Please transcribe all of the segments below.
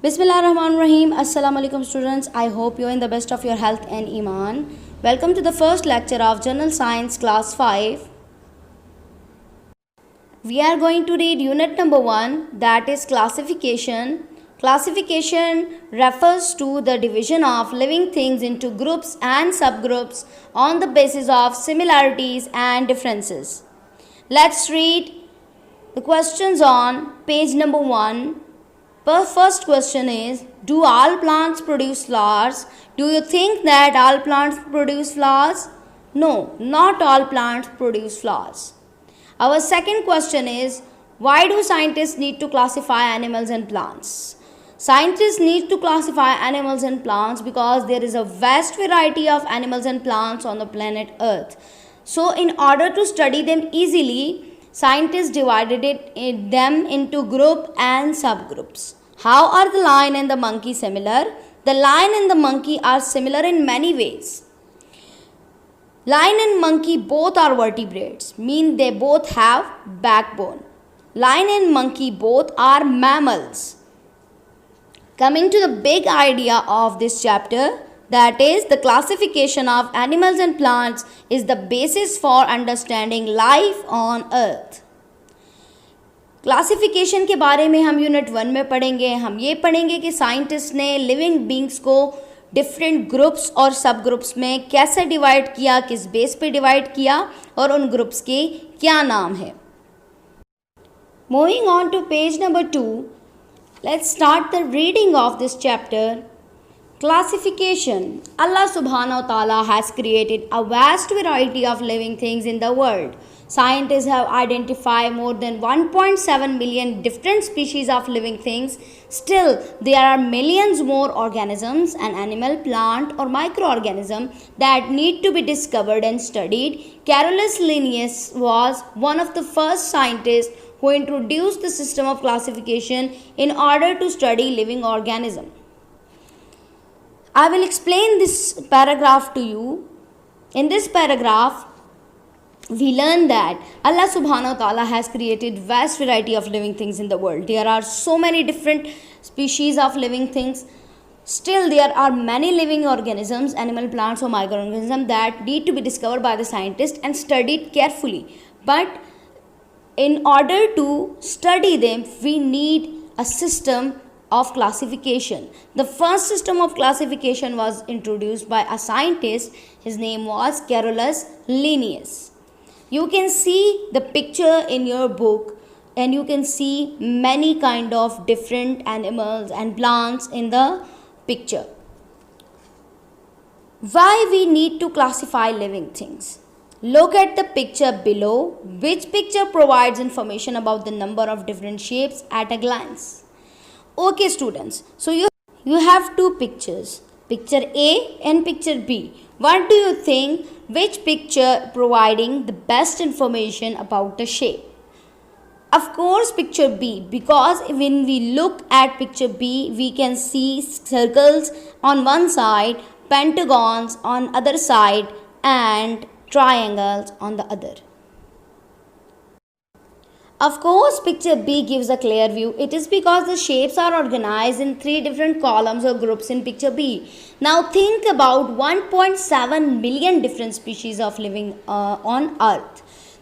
Bismillahirrahmanirrahim. Assalamu alaikum students. I hope you are in the best of your health and iman. Welcome to the first lecture of General Science class 5. We are going to read unit number 1, that is classification. Classification refers to the division of living things into groups and subgroups on the basis of similarities and differences. Let's read the questions on page number 1. The first question is, do all plants produce flowers? Do you think that all plants produce flowers? No, not all plants produce flowers. Our second question is, why do scientists need to classify animals and plants? Scientists need to classify animals and plants because there is a vast variety of animals and plants on the planet Earth. So in order to study them easily, scientists divided them into group and subgroups. How are the lion and the monkey similar? The lion and the monkey are similar in many ways. Lion and monkey both are vertebrates, mean they both have backbone. Lion and monkey both are mammals. Coming to the big idea of this chapter, that is the classification of animals and plants is the basis for understanding life on earth. Classification के बारे में हम unit 1 में पढ़ेंगे. हम ये पढ़ेंगे कि साइंटिस्ट ने लिविंग बींग्स को डिफरेंट ग्रुप्स और सब ग्रुप्स में कैसे डिवाइड किया, किस बेस पे डिवाइड किया और उन ग्रुप्स के क्या नाम है. Moving on to page number 2, let's start the reading of this chapter. Classification. Allah subhanahu wa ta'ala has created a vast variety of living things in the world. Scientists have identified more than 1.7 million different species of living things. Still, there are millions more organisms, an animal, plant or microorganism that need to be discovered and studied. Carolus Linnaeus was one of the first scientists who introduced the system of classification in order to study living organisms. I will explain this paragraph to you. In this paragraph, we learn that Allah subhanahu wa ta'ala has created vast variety of living things in the world. There are so many different species of living things. Still, there are many living organisms, animal, plants or microorganisms that need to be discovered by the scientists and studied carefully. But in order to study them, we need a system of classification. The first system of classification was introduced by a scientist. His name was Carolus Linnaeus. You can see the picture in your book and you can see many kind of different animals and plants in the picture. Why we need to classify living things? Look at the picture below, which picture provides information about the number of different shapes at a glance. Okay students, so you have two pictures, picture A and picture B. What do you think, which picture providing the best information about the shape? Of course picture B, because when we look at picture B, we can see circles on one side, pentagons on other side and triangles on the other. Of course, picture B gives a clear view. It is because the shapes are organized in 3 different columns or groups in picture B. Now think about 1.7 million different species of living on earth.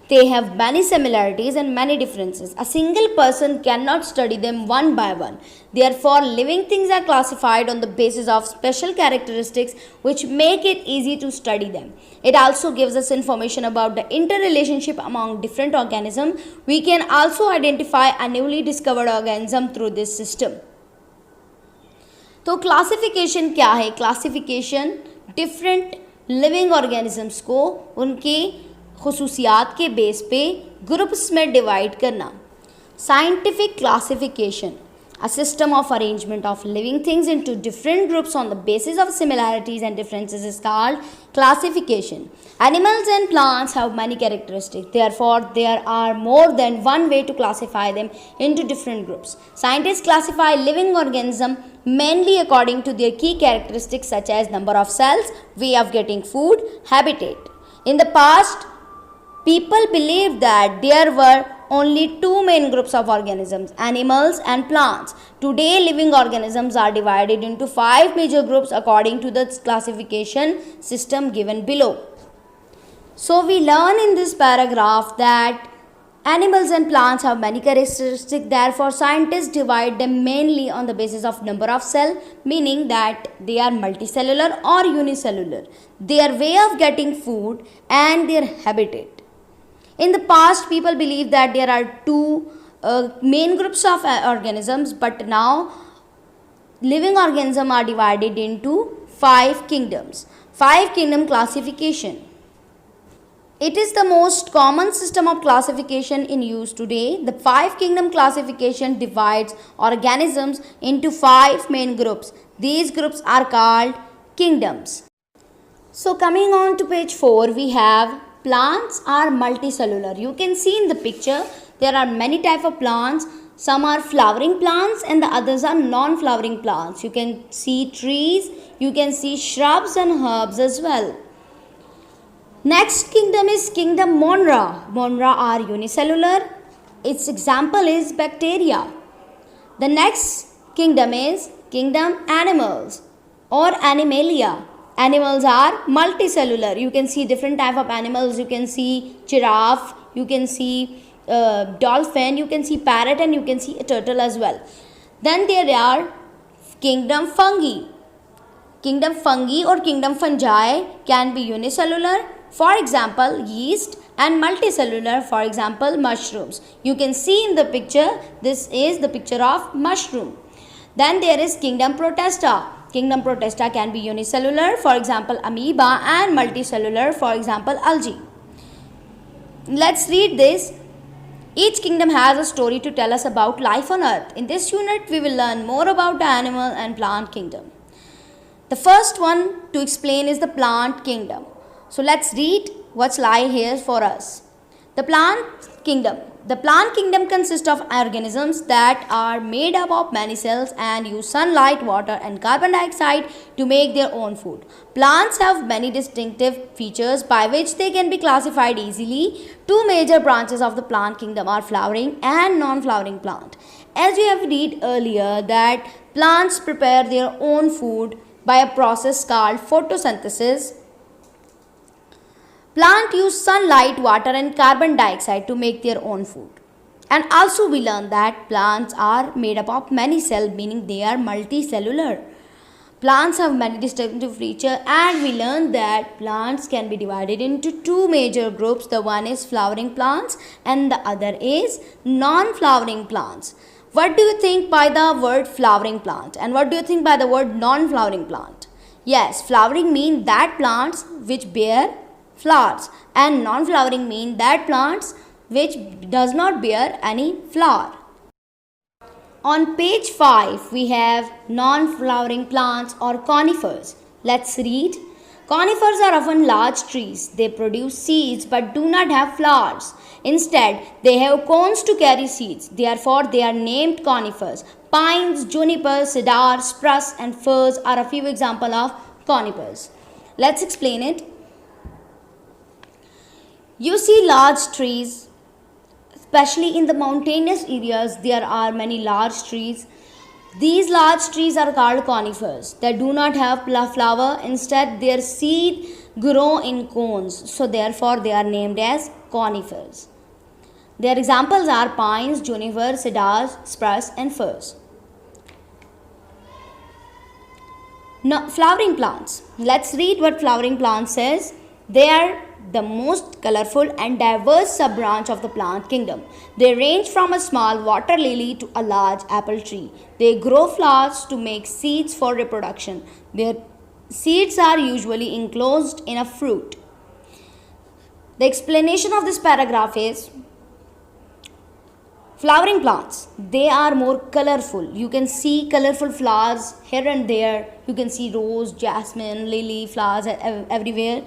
They have many similarities and many differences. A single person cannot study them one by one. Therefore, living things are classified on the basis of special characteristics which make it easy to study them. It also gives us information about the interrelationship among different organisms. We can also identify a newly discovered organism through this system. तो classification क्या है? Classification different living organisms को उनके खुसूसियात के base पे groups में divide करना. Scientific classification, a system of arrangement of living things into different groups on the basis of similarities and differences is called classification. Animals and plants have many characteristics. Therefore, there are more than one way to classify them into different groups. Scientists classify living organisms mainly according to their key characteristics such as number of cells, way of getting food, habitat. In the past, people believed that there were only two main groups of organisms, animals and plants. Today, living organisms are divided into five major groups according to the classification system given below. So, we learn in this paragraph that animals and plants have many characteristics, therefore scientists divide them mainly on the basis of number of cells, meaning that they are multicellular or unicellular, their way of getting food and their habitat. In the past, people believed that there are two main groups of organisms, but now living organisms are divided into five kingdoms. Five kingdom classification. It is the most common system of classification in use today. The five kingdom classification divides organisms into five main groups. These groups are called kingdoms. So coming on to page 4, we have plants are multicellular. You can see in the picture there are many types of plants. Some are flowering plants and the others are non-flowering plants. You can see trees, you can see shrubs and herbs as well. Next kingdom is kingdom Monera. Monera are unicellular. Its example is bacteria. The next kingdom is kingdom animals or animalia. Animals are multicellular. You can see different type of animals. You can see giraffe, you can see dolphin, you can see parrot and you can see a turtle as well. Then there are kingdom fungi. Kingdom fungi or kingdom fungi can be unicellular, for example yeast, and multicellular, for example mushrooms. You can see in the picture, this is the picture of mushroom. Then there is kingdom protista. Kingdom protista can be unicellular, for example amoeba, and multicellular, for example algae. Let's read this. Each kingdom has a story to tell us about life on earth. In this unit, we will learn more about the animal and plant kingdom. The first one to explain is the plant kingdom. So let's read what's lie here for us. The plant kingdom. The plant kingdom consists of organisms that are made up of many cells and use sunlight, water and carbon dioxide to make their own food. Plants have many distinctive features by which they can be classified easily. Two major branches of the plant kingdom are flowering and non-flowering plant. As we have read earlier that plants prepare their own food by a process called photosynthesis. Plants use sunlight, water and carbon dioxide to make their own food. And also we learn that plants are made up of many cells, meaning they are multicellular. Plants have many distinctive features, and we learn that plants can be divided into two major groups. The one is flowering plants and the other is non-flowering plants. What do you think by the word flowering plant and what do you think by the word non-flowering plant? Yes, flowering means that plants which bear flowers, and non-flowering mean that plants which does not bear any flower. On page 5 we have non-flowering plants or conifers. Let's read. Conifers are often large trees. They produce seeds but do not have flowers. Instead, they have cones to carry seeds. Therefore, they are named conifers. Pines, junipers, cedar, spruce and firs are a few examples of conifers. Let's explain it. You see large trees, especially in the mountainous areas, there are many large trees. These large trees are called conifers. They do not have flower, instead their seed grow in cones. So therefore they are named as conifers. Their examples are pines, junipers, cedars, spruce and firs. Now, flowering plants. Let's read what flowering plant says. They are the most colorful and diverse sub-branch of the plant kingdom. They range from a small water lily to a large apple tree. They grow flowers to make seeds for reproduction. Their seeds are usually enclosed in a fruit. The explanation of this paragraph is flowering plants. They are more colorful. You can see colorful flowers here and there. You can see rose, jasmine, lily flowers everywhere.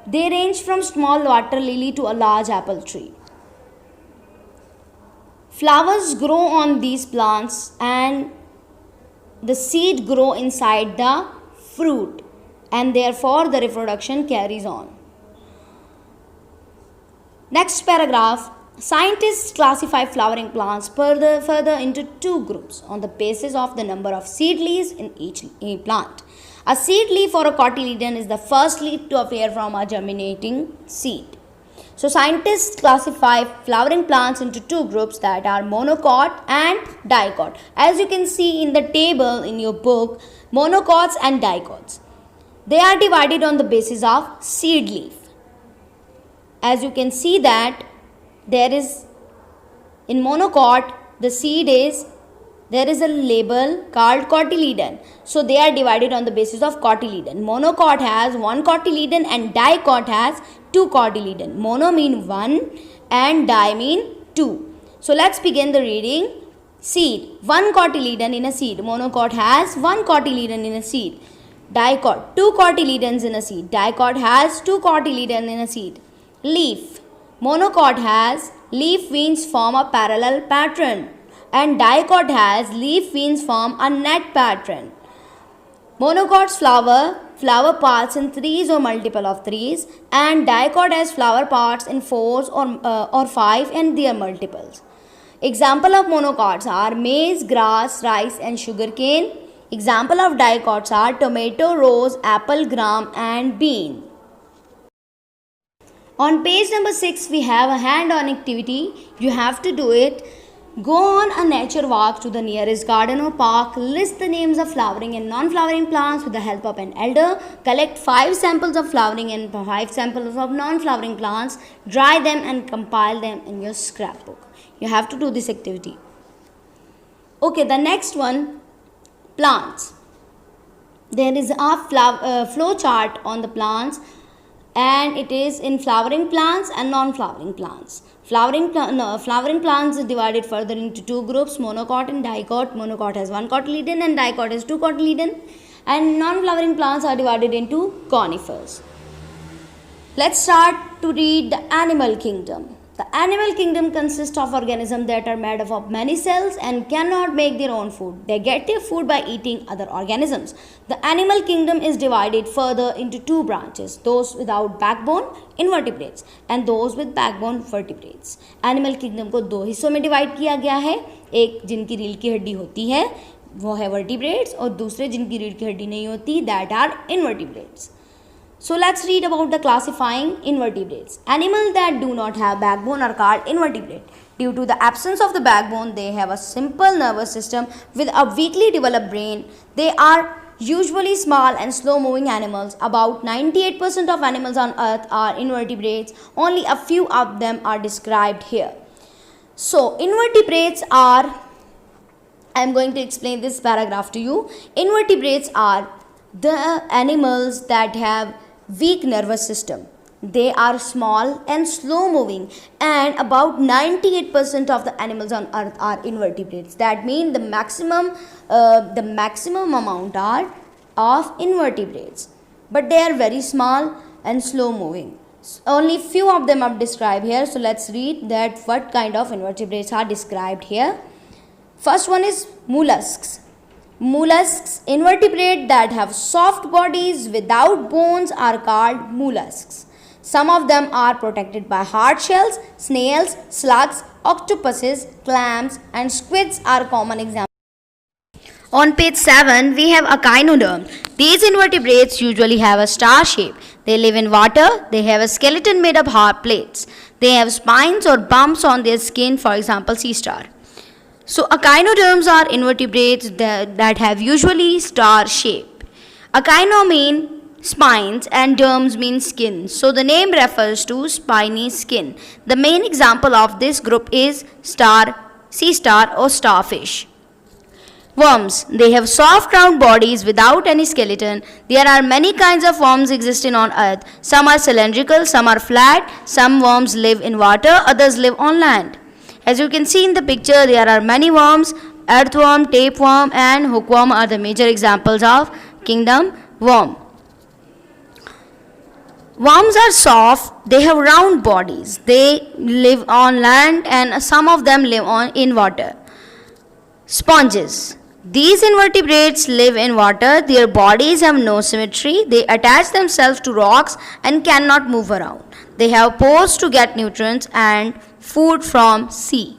They range from small water lily to a large apple tree. Flowers grow on these plants and the seed grow inside the fruit, and therefore the reproduction carries on. Next paragraph, Scientists classify flowering plants further into two groups on the basis of the number of seed leaves in each plant. A seed leaf or a cotyledon is the first leaf to appear from a germinating seed. So scientists classify flowering plants into two groups, that are monocot and dicot. As you can see in the table in your book, monocots and dicots. They are divided on the basis of seed leaf. As you can see that there is in monocot the seed is, there is a label called cotyledon. So they are divided on the basis of cotyledon. Monocot has one cotyledon and dicot has two cotyledon. Mono mean one and di mean two. So let's begin the reading. Seed, one cotyledon in a seed. Monocot has one cotyledon in a seed. Dicot, two cotyledons in a seed. Dicot has two cotyledons in a seed. Leaf, monocot has leaf veins form a parallel pattern and dicot has leaf veins form a net pattern. Monocot's flower parts in threes or multiple of threes, and dicot has flower parts in fours or five and their multiples. Example of monocots are maize, grass, rice and sugarcane. Example of dicots are tomato, rose, apple, gram and bean. On page number 6, we have a hand-on activity. You have to do it. Go on a nature walk to the nearest garden or park. List the names of flowering and non-flowering plants with the help of an elder. Collect 5 samples of flowering and 5 samples of non-flowering plants. Dry them and compile them in your scrapbook. You have to do this activity. Okay, the next one, plants. There is a flow chart on the plants, and it is in flowering plants and non-flowering plants. Flowering plants is divided further into two groups, monocot and dicot. Monocot has one cotyledon and dicot has two cotyledon. And non-flowering plants are divided into conifers. Let's start to read the animal kingdom. The animal kingdom consists of organisms that are made up of many cells and cannot make their own food. They get their food by eating other organisms. The animal kingdom is divided further into two branches, those without backbone, invertebrates, and those with backbone, vertebrates. Animal kingdom को दो हिस्सों में divide किया गया है, एक जिनकी रीढ़ की हड्डी होती है वो है vertebrates और दूसरे जिनकी रीढ़ की हड्डी नहीं होती, that are invertebrates. So let's read about the classifying invertebrates. Animals that do not have backbone are called invertebrate. Due to the absence of the backbone, they have a simple nervous system with a weakly developed brain. They are usually small and slow-moving animals. About 98% of animals on earth are invertebrates. Only a few of them are described here. So invertebrates are, I am going to explain this paragraph to you. Invertebrates are the animals that have weak nervous system. They are small and slow moving, and about 98% of the animals on earth are invertebrates. That means the maximum amount are of invertebrates, but they are very small and slow moving. Only few of them are described here. So let's read that what kind of invertebrates are described here. First one is mollusks. Mollusks, invertebrate that have soft bodies without bones, are called mollusks. Some of them are protected by hard shells. Snails, slugs, octopuses, clams and squids are common examples. On page 7, we have echinoderms. These invertebrates usually have a star shape. They live in water. They have a skeleton made of hard plates. They have spines or bumps on their skin, for example, sea star. So echinoderms are invertebrates that have usually star shape. Echino mean spines and derms mean skin. So the name refers to spiny skin. The main example of this group is sea star or starfish. Worms. They have soft round bodies without any skeleton. There are many kinds of worms existing on earth. Some are cylindrical, some are flat. Some worms live in water, others live on land. As you can see in the picture, there are many worms. Earthworm, tapeworm and hookworm are the major examples of kingdom worm. Worms are soft. They have round bodies. They live on land and some of them live in water. Sponges. These invertebrates live in water. Their bodies have no symmetry. They attach themselves to rocks and cannot move around. They have pores to get nutrients and food from sea.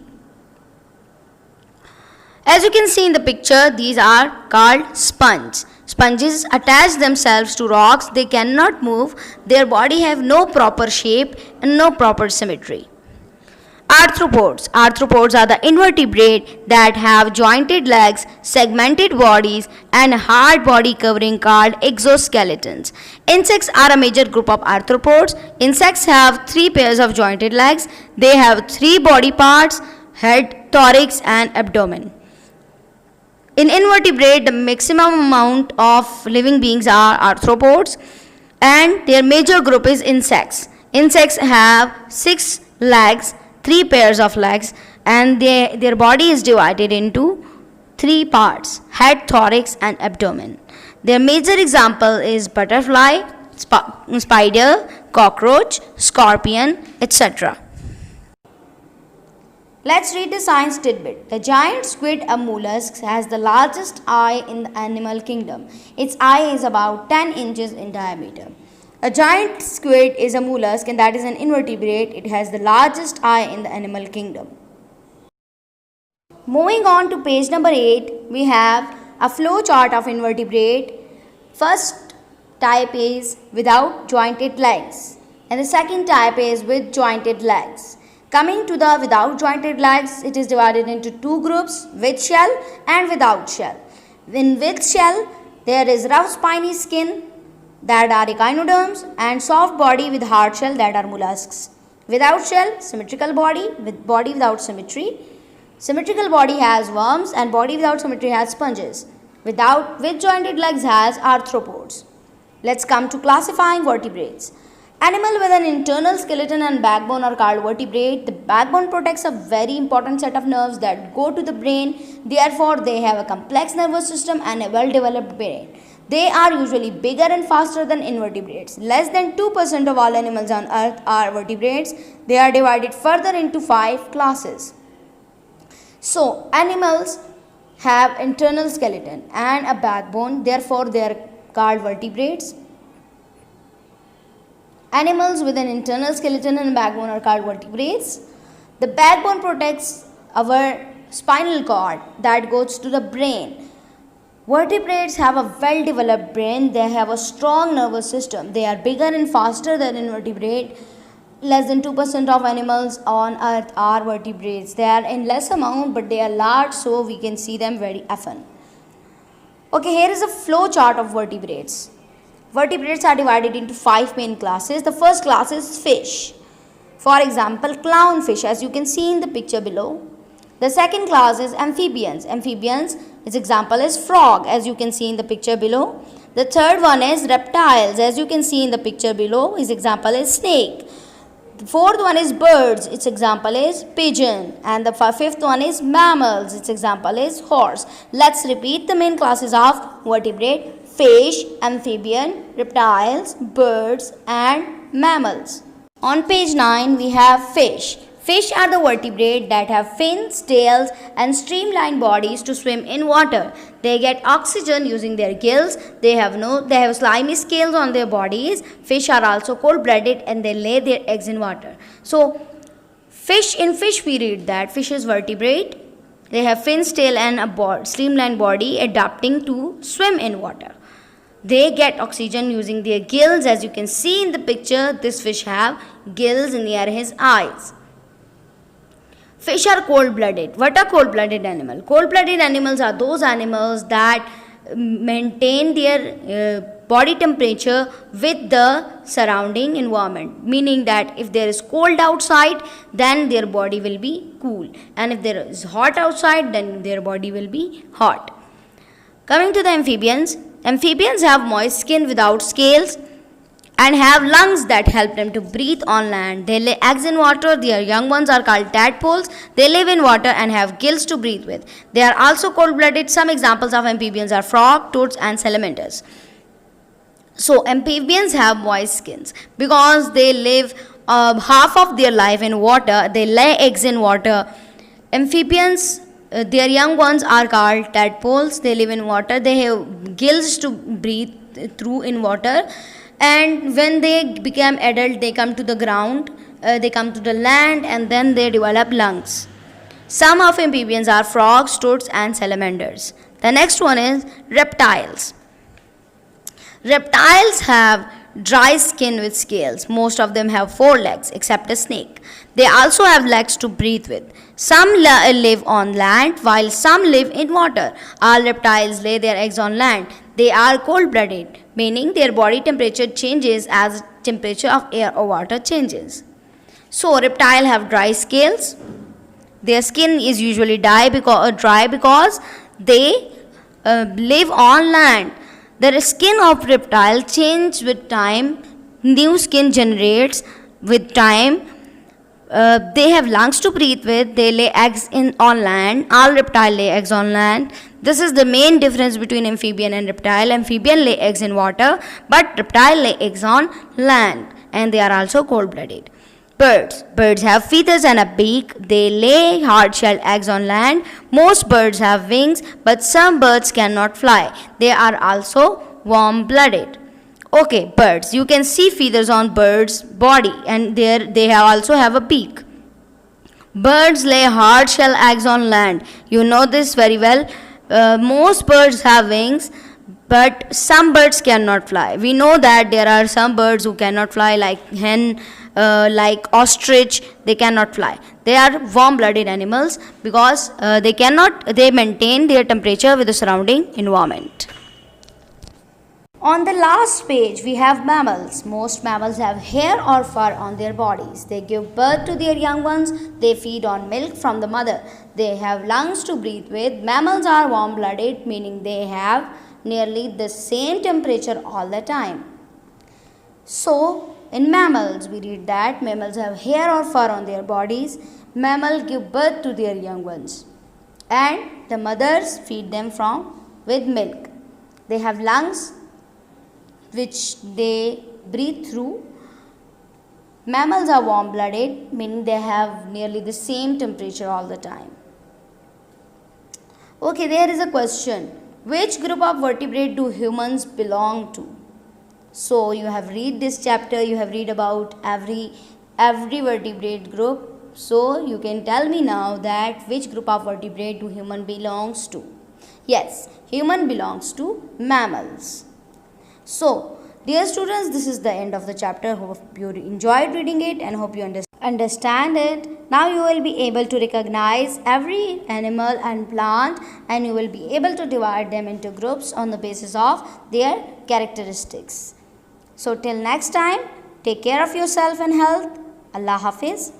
As you can see in the picture, these are called sponges. Sponges attach themselves to rocks. They cannot move. Their body have no proper shape and no proper symmetry. Arthropods. Arthropods are the invertebrate that have jointed legs, segmented bodies, and a hard body covering called exoskeletons. Insects are a major group of arthropods. Insects have 3 pairs of jointed legs. They have 3 body parts: head, thorax, and abdomen. In invertebrate, the maximum amount of living beings are arthropods, and their major group is insects. Insects have 6 legs, 3 pairs of legs, and their body is divided into 3 parts: head, thorax, and abdomen. Their major example is butterfly, spider, cockroach, scorpion, etc. Let's read the science tidbit. The giant squid, a mollusk, has the largest eye in the animal kingdom. Its eye is about 10 inches in diameter. A giant squid is a mollusk, and that is an invertebrate. It has the largest eye in the animal kingdom. Moving on to page number 8, we have a flow chart of invertebrate. First type is without jointed legs, and the second type is with jointed legs. Coming to the without jointed legs, it is divided into 2 groups: with shell and without shell. In with shell, there is rough spiny skin, that are echinoderms, and soft body with hard shell, that are mollusks. Without shell, symmetrical body, with body without symmetry. Symmetrical body has worms, and body without symmetry has sponges. With jointed legs has arthropods. Let's come to classifying vertebrates. Animal with an internal skeleton and backbone are called vertebrate. The backbone protects a very important set of nerves that go to the brain. Therefore, they have a complex nervous system and a well-developed brain. They are usually bigger and faster than invertebrates. Less than 2% of all animals on earth are vertebrates. They are divided further into 5 classes. So, animals have internal skeleton and a backbone. Therefore, they are called vertebrates. Animals with an internal skeleton and backbone are called vertebrates. The backbone protects our spinal cord that goes to the brain. Vertebrates have a well-developed brain. They have a strong nervous system. They are bigger and faster than invertebrate. Less than 2% of animals on earth are vertebrates. They are in less amount, but they are large, so we can see them very often. Okay, here is a flow chart of vertebrates. Vertebrates are divided into 5 main classes. The first class is fish. For example, clownfish, as you can see in the picture below. The second class is amphibians. Amphibians, its example is frog, as you can see in the picture below. The third one is reptiles, as you can see in the picture below. Its example is snake. The fourth one is birds. Its example is pigeon. And the fifth one is mammals. Its example is horse. Let's repeat the main classes of vertebrate: fish, amphibian, reptiles, birds, and mammals. On page 9, we have fish. Fish are the vertebrate that have fins, tails, and streamlined bodies to swim in water. They get oxygen using their gills. They have slimy scales on their bodies. Fish are also cold-blooded and they lay their eggs in water. So, fish we read that fish is vertebrate. They have fins, tail, and a streamlined body adapting to swim in water. They get oxygen using their gills. As you can see in the picture, this fish have gills near his eyes. Fish are cold-blooded. What are cold-blooded animals? Cold-blooded animals are those animals that maintain their body temperature with the surrounding environment. Meaning that if there is cold outside, then their body will be cool. And if there is hot outside, then their body will be hot. Coming to the amphibians. Amphibians have moist skin without scales and have lungs that help them to breathe on land. They lay eggs in water. Their young ones are called tadpoles. They live in water and have gills to breathe with. They are also cold-blooded. Some examples of amphibians are frog, toads, and salamanders. So, amphibians have moist skins because they live half of their life in water. They lay eggs in water. Amphibians their young ones are called tadpoles. They live in water. They have gills to breathe through in water. And when they become adult, they come to the ground, they come to the land, and then they develop lungs. Some of amphibians are frogs, toads, and salamanders. The next one is reptiles. Reptiles have dry skin with scales. Most of them have 4 legs except a snake. They also have legs to breathe with. Some live on land while some live in water. All reptiles lay their eggs on land. They are cold-blooded, meaning their body temperature changes as the temperature of air or water changes. So reptiles have dry scales. Their skin is usually dry because they live on land. The skin of reptile changes with time. New skin generates with time. They have lungs to breathe with. They lay eggs on land. All reptiles lay eggs on land. This is the main difference between amphibian and reptile. Amphibian lay eggs in water, but reptile lay eggs on land, and they are also cold-blooded. Birds have feathers and a beak. They lay hard-shelled eggs on land. Most birds have wings, but some birds cannot fly. They are also warm-blooded. Okay, birds. You can see feathers on birds' body, and they also have a beak. Birds lay hard-shelled eggs on land. You know this very well. Most birds have wings, but some birds cannot fly. We know that there are some birds who cannot fly, like hen, like ostrich. They cannot fly. They are warm-blooded animals because they maintain their temperature with the surrounding environment. On the last page, we have mammals. Most mammals have hair or fur on their bodies. They give birth to their young ones. They feed on milk from the mother. They have lungs to breathe with. Mammals are warm-blooded, meaning they have nearly the same temperature all the time. So, in mammals, we read that mammals have hair or fur on their bodies. Mammals give birth to their young ones, and the mothers feed them with milk. They have lungs which they breathe through. Mammals are warm-blooded, meaning they have nearly the same temperature all the time. Okay, there is a question. Which group of vertebrate do humans belong to? So you have read this chapter, you have read about every vertebrate group. So you can tell me now that which group of vertebrate do human belongs to? Yes, human belongs to mammals. So, dear students, this is the end of the chapter. Hope you enjoyed reading it and hope you understand it. Now you will be able to recognize every animal and plant, and you will be able to divide them into groups on the basis of their characteristics. So till next time, take care of yourself and health. Allah Hafiz.